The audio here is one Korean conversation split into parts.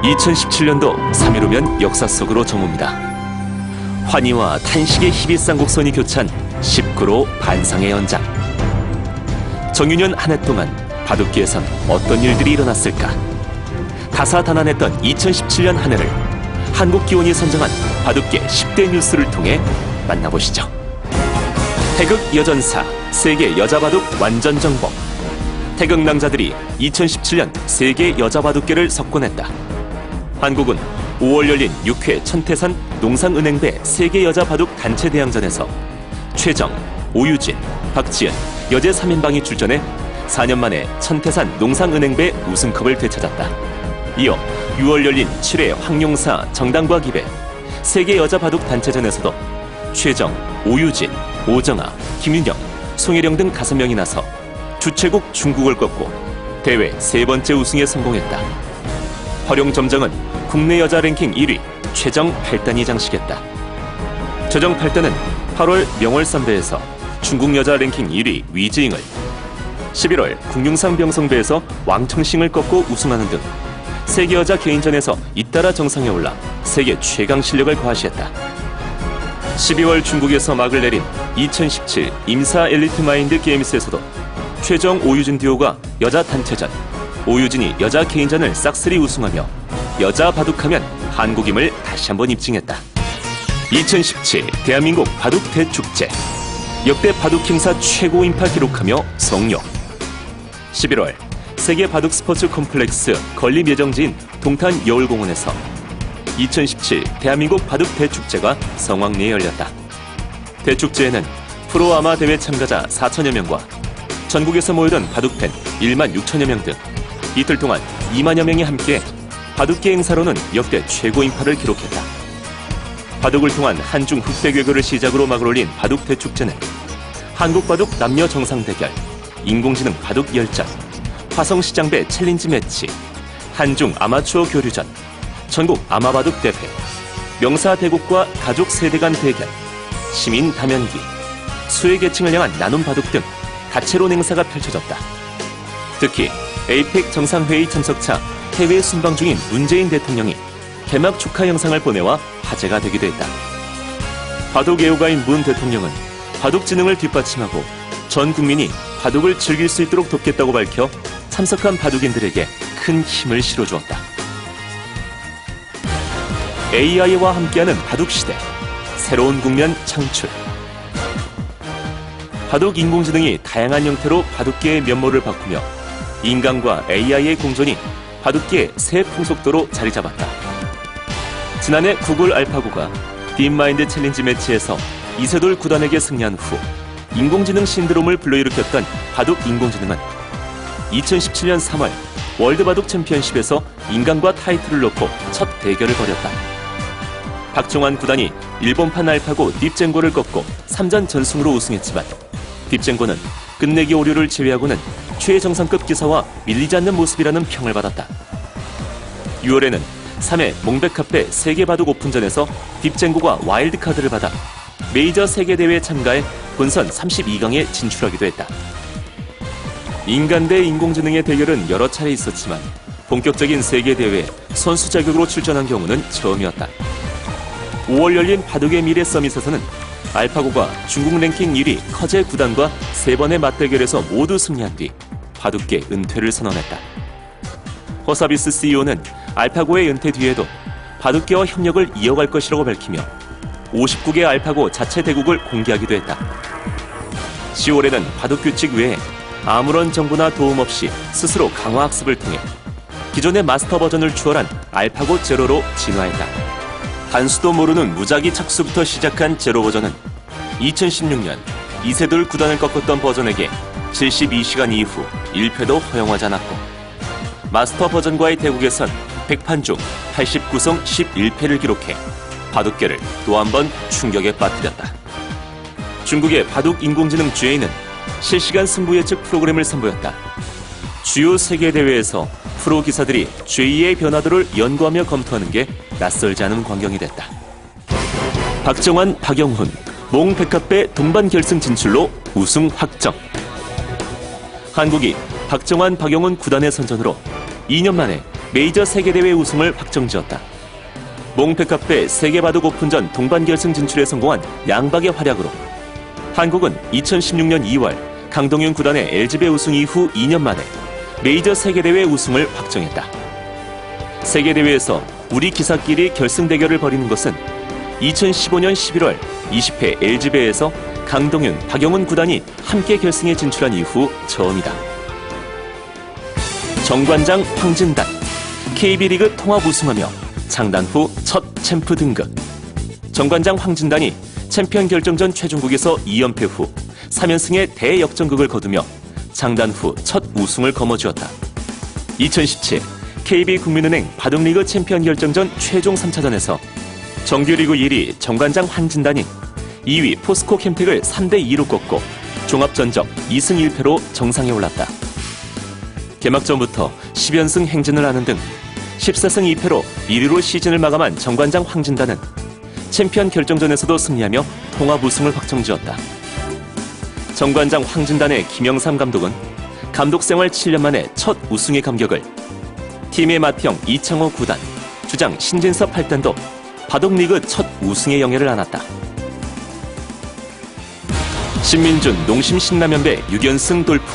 2017년도 3.15면 역사 속으로 정옵니다. 환희와 탄식의 희비쌍곡선이 교찬 19로 반상의 연장. 정유년 한 해 동안 바둑계에선 어떤 일들이 일어났을까? 다사다난했던 2017년 한 해를 한국기원이 선정한 바둑계 10대 뉴스를 통해 만나보시죠. 태극 여전사 세계 여자바둑 완전정복. 태극 낭자들이 2017년 세계 여자바둑계를 석권했다. 한국은 5월 열린 6회 천태산 농상은행배 세계 여자바둑 단체 대항전에서 최정, 오유진, 박지은, 여제 3인방이 출전해 4년 만에 천태산 농상은행배 우승컵을 되찾았다. 이어 6월 열린 7회 황룡사 정당과 기배 세계 여자바둑 단체전에서도 최정, 오유진, 오정아, 김윤영, 송혜령 등 5명이 나서 주최국 중국을 꺾고 대회 3번째 우승에 성공했다. 활용점정은 국내 여자 랭킹 1위 최정 8단이 장식했다. 최정 8단은 8월 명월선배에서 중국 여자 랭킹 1위 위즈잉을, 11월 국융상 병성배에서 왕청싱을 꺾고 우승하는 등 세계 여자 개인전에서 잇따라 정상에 올라 세계 최강 실력을 과시했다. 12월 중국에서 막을 내린 2017 임사 엘리트 마인드 게임스에서도 최정, 오유진 듀오가 여자 단체전, 오유진이 여자 개인전을 싹쓸이 우승하며 여자 바둑하면 한국임을 다시 한번 입증했다. 2017 대한민국 바둑 대축제. 역대 바둑 행사 최고 인파 기록하며 성룡. 11월 세계 바둑 스포츠 콤플렉스 건립 예정지인 동탄 여울공원에서 2017 대한민국 바둑 대축제가 성황리에 열렸다. 대축제에는 프로아마 대회 참가자 4천여 명과 전국에서 모여든 바둑팬 1만 6천여 명 등 이틀 동안 2만여 명이 함께 바둑계 행사로는 역대 최고 인파를 기록했다. 바둑을 통한 한중 흑백 외교를 시작으로 막을 올린 바둑 대축제는 한국 바둑 남녀 정상 대결, 인공지능 바둑 열전, 화성시장배 챌린지 매치, 한중 아마추어 교류전, 전국 아마바둑 대회, 명사대국과 가족 세대 간 대결, 시민 다면기, 수혜 계층을 향한 나눔 바둑 등 다채로운 행사가 펼쳐졌다. 특히 에이펙 정상회의 참석차 해외 순방 중인 문재인 대통령이 개막 축하 영상을 보내와 화제가 되기도 했다. 바둑 애호가인 문 대통령은 바둑 지능을 뒷받침하고 전 국민이 바둑을 즐길 수 있도록 돕겠다고 밝혀 참석한 바둑인들에게 큰 힘을 실어주었다. AI와 함께하는 바둑 시대, 새로운 국면 창출. 바둑 인공지능이 다양한 형태로 바둑계의 면모를 바꾸며 인간과 AI의 공존이 바둑계의 새 풍속도로 자리 잡았다. 지난해 구글 알파고가 딥마인드 챌린지 매치에서 이세돌 9단에게 승리한 후 인공지능 신드롬을 불러일으켰던 바둑 인공지능은 2017년 3월 월드 바둑 챔피언십에서 인간과 타이틀을 놓고 첫 대결을 벌였다. 박종환 9단이 일본판 알파고 딥젠고를 꺾고 3전 전승으로 우승했지만 딥젠고는 끝내기 오류를 제외하고는 최정상급 기사와 밀리지 않는 모습이라는 평을 받았다. 6월에는 3회 몽백카페 세계바둑 오픈전에서 딥젠고가 와일드카드를 받아 메이저 세계대회에 참가해 본선 32강에 진출하기도 했다. 인간 대 인공지능의 대결은 여러 차례 있었지만 본격적인 세계대회에 선수 자격으로 출전한 경우는 처음이었다. 5월 열린 바둑의 미래 서밋에서는 알파고가 중국 랭킹 1위 커제 9단과 3번의 맞대결에서 모두 승리한 뒤 바둑계 은퇴를 선언했다. 허사비스 CEO는 알파고의 은퇴 뒤에도 바둑계와 협력을 이어갈 것이라고 밝히며 59개 알파고 자체 대국을 공개하기도 했다. 10월에는 바둑 규칙 외에 아무런 정보나 도움 없이 스스로 강화 학습을 통해 기존의 마스터 버전을 추월한 알파고 제로로 진화했다. 단수도 모르는 무작위 착수부터 시작한 제로 버전은 2016년 이세돌 9단을 꺾었던 버전에게 72시간 이후 1패도 허용하지 않았고 마스터 버전과의 대국에선 100판 중 89승 11패를 기록해 바둑계를 또 한 번 충격에 빠뜨렸다. 중국의 바둑 인공지능 GA는 실시간 승부 예측 프로그램을 선보였다. 주요 세계대회에서 프로 기사들이 GA의 변화도를 연구하며 검토하는 게 낯설지 않은 광경이 됐다. 박정환, 박영훈, 몽백합배 동반 결승 진출로 우승 확정. 한국이 박정환, 박영훈 9단의 선전으로 2년 만에 메이저 세계대회 우승을 확정지었다. 몽페카페 세계바둑 오픈전 동반결승 진출에 성공한 양박의 활약으로 한국은 2016년 2월 강동윤 구단의 LG배 우승 이후 2년 만에 메이저 세계대회 우승을 확정했다. 세계대회에서 우리 기사끼리 결승 대결을 벌이는 것은 2015년 11월 20회 LG배에서 강동윤, 박영훈 구단이 함께 결승에 진출한 이후 처음이다. 정관장 황진단, KB리그 통합 우승하며 창단 후 첫 챔프 등극. 정관장 황진단이 챔피언 결정전 최종국에서 2연패 후 3연승의 대역전극을 거두며 창단 후 첫 우승을 거머쥐었다. 2017 KB국민은행 바둑리그 챔피언 결정전 최종 3차전에서 정규리그 1위 정관장 황진단이 2위 포스코 캠텍을 3대2로 꺾고 종합전적 2승 1패로 정상에 올랐다. 개막전부터 10연승 행진을 하는 등 14승 2패로 1위로 시즌을 마감한 정관장 황진단은 챔피언 결정전에서도 승리하며 통합 우승을 확정지었다. 정관장 황진단의 김영삼 감독은 감독 생활 7년 만에 첫 우승의 감격을, 팀의 맏형 이창호 구단, 주장 신진섭 8단도 바둑리그 첫 우승의 영예를 안았다. 신민준 농심 신라면배 6연승 돌풍.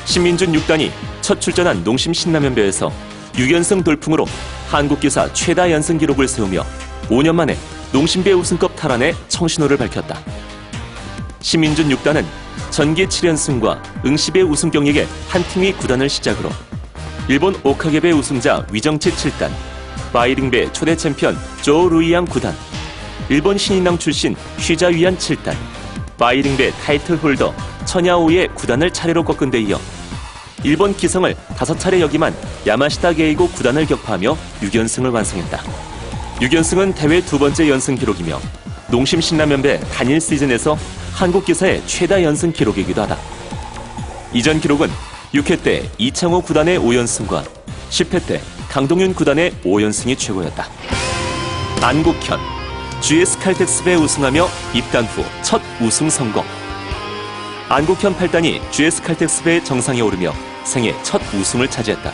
신민준 6단이 첫 출전한 농심 신라면배에서 6연승 돌풍으로 한국기사 최다 연승 기록을 세우며 5년 만에 농심배 우승컵 탈환에 청신호를 밝혔다. 신민준 6단은 전기 7연승과 응시배 우승 경력의 한 팀이 구단을 시작으로 일본 오카게배 우승자 위정치 7단, 바이링배 초대 챔피언 조 루이양 9단, 일본 신인왕 출신 휘자 위안 7단, 바이링배 타이틀 홀더 천야오의 9단을 차례로 꺾은 데 이어 일본 기성을 5차례 역임한 야마시타 게이고 9단을 격파하며 6연승을 완성했다. 6연승은 대회 두 번째 연승 기록이며 농심 신라면배 단일 시즌에서 한국 기사의 최다 연승 기록이기도 하다. 이전 기록은 6회 때 이창호 9단의 5연승과 10회 때 강동윤 9단의 5연승이 최고였다. 안국현, GS 칼텍스배 우승하며 입단 후 첫 우승 성공. 안국현 8단이 GS 칼텍스배 정상에 오르며 생애 첫 우승을 차지했다.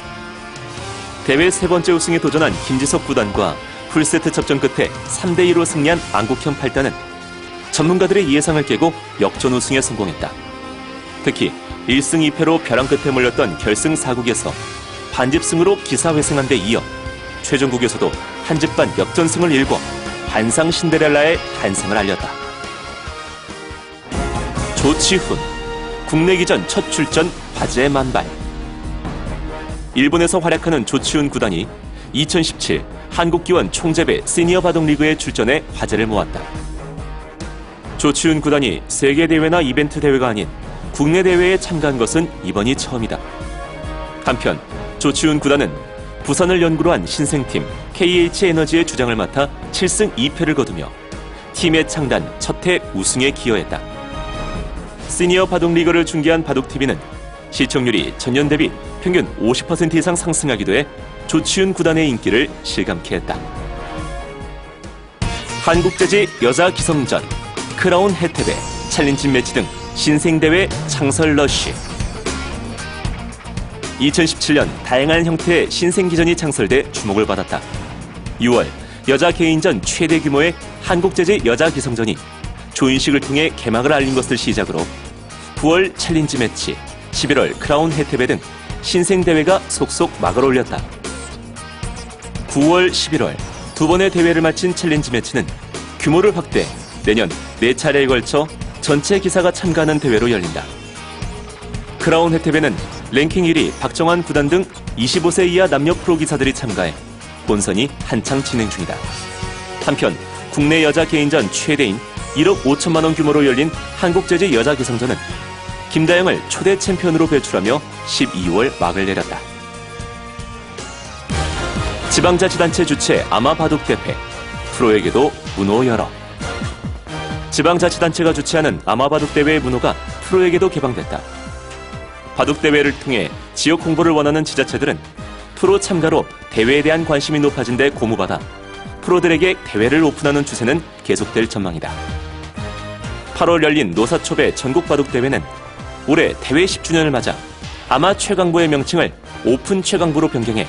대회 세 번째 우승에 도전한 김지석 9단과 풀세트 접전 끝에 3대2로 승리한 안국현 8단은 전문가들의 예상을 깨고 역전 우승에 성공했다. 특히 1승 2패로 벼랑 끝에 몰렸던 결승 4국에서 반집승으로 기사회생한 데 이어 최종국에서도 한집반 역전승을 일궈 반상 신데렐라의 탄생을 알렸다. 조치훈, 국내 기전 첫 출전 화제의 만발. 일본에서 활약하는 조치훈 구단이 2017 한국기원 총재배 시니어 바둑리그에 출전해 화제를 모았다. 조치훈 구단이 세계대회나 이벤트 대회가 아닌 국내 대회에 참가한 것은 이번이 처음이다. 한편 조치훈 구단은 부산을 연구로 한 신생팀 KH에너지의 주장을 맡아 7승 2패를 거두며 팀의 창단 첫해 우승에 기여했다. 시니어 바둑리그를 중계한 바둑TV는 시청률이 전년 대비 평균 50% 이상 상승하기도 해 조치훈 구단의 인기를 실감케 했다. 한국재지 여자 기성전, 크라운 해태배, 챌린지 매치 등 신생대회 창설 러쉬. 2017년 다양한 형태의 신생기전이 창설돼 주목을 받았다. 6월 여자 개인전 최대 규모의 한국재지 여자 기성전이 조인식을 통해 개막을 알린 것을 시작으로 9월 챌린지 매치, 11월 크라운 해태배 등 신생대회가 속속 막을 올렸다. 9월, 11월 두 번의 대회를 마친 챌린지 매치는 규모를 확대, 내년 4차례에 걸쳐 전체 기사가 참가하는 대회로 열린다. 크라운 해태배는 랭킹 1위 박정환 구단 등 25세 이하 남녀 프로 기사들이 참가해 본선이 한창 진행 중이다. 한편 국내 여자 개인전 최대인 1억 5천만 원 규모로 열린 한국재지 여자 기성전은 김다영을 초대 챔피언으로 배출하며 12월 막을 내렸다. 지방자치단체 주최 아마바둑대회, 프로에게도 문호 열어. 지방자치단체가 주최하는 아마바둑대회의 문호가 프로에게도 개방됐다. 바둑대회를 통해 지역 홍보를 원하는 지자체들은 프로 참가로 대회에 대한 관심이 높아진 데 고무받아 프로들에게 대회를 오픈하는 추세는 계속될 전망이다. 8월 열린 노사초배 전국바둑대회는 올해 대회 10주년을 맞아 아마 최강부의 명칭을 오픈 최강부로 변경해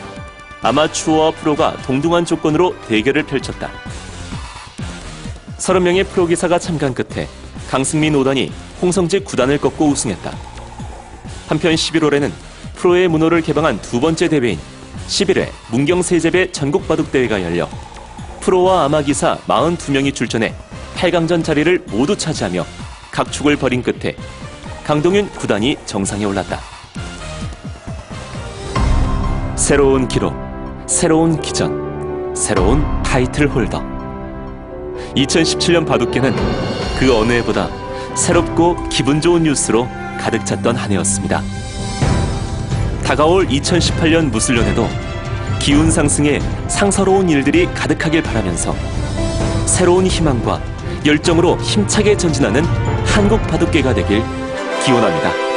아마추어와 프로가 동등한 조건으로 대결을 펼쳤다. 30명의 프로기사가 참가한 끝에 강승민 5단이 홍성재 9단을 꺾고 우승했다. 한편 11월에는 프로의 문호를 개방한 두 번째 대회인 11회 문경세제배 전국바둑대회가 열려 프로와 아마기사 42명이 출전해 8강전 자리를 모두 차지하며 각축을 벌인 끝에 강동윤 9단이 정상에 올랐다. 새로운 기록, 새로운 기전, 새로운 타이틀 홀더. 2017년 바둑계는 그 어느 해보다 새롭고 기분 좋은 뉴스로 가득 찼던 한 해였습니다. 다가올 2018년 무술년에도 기운 상승에 상서로운 일들이 가득하길 바라면서 새로운 희망과 열정으로 힘차게 전진하는 한국 바둑계가 되길 기원합니다.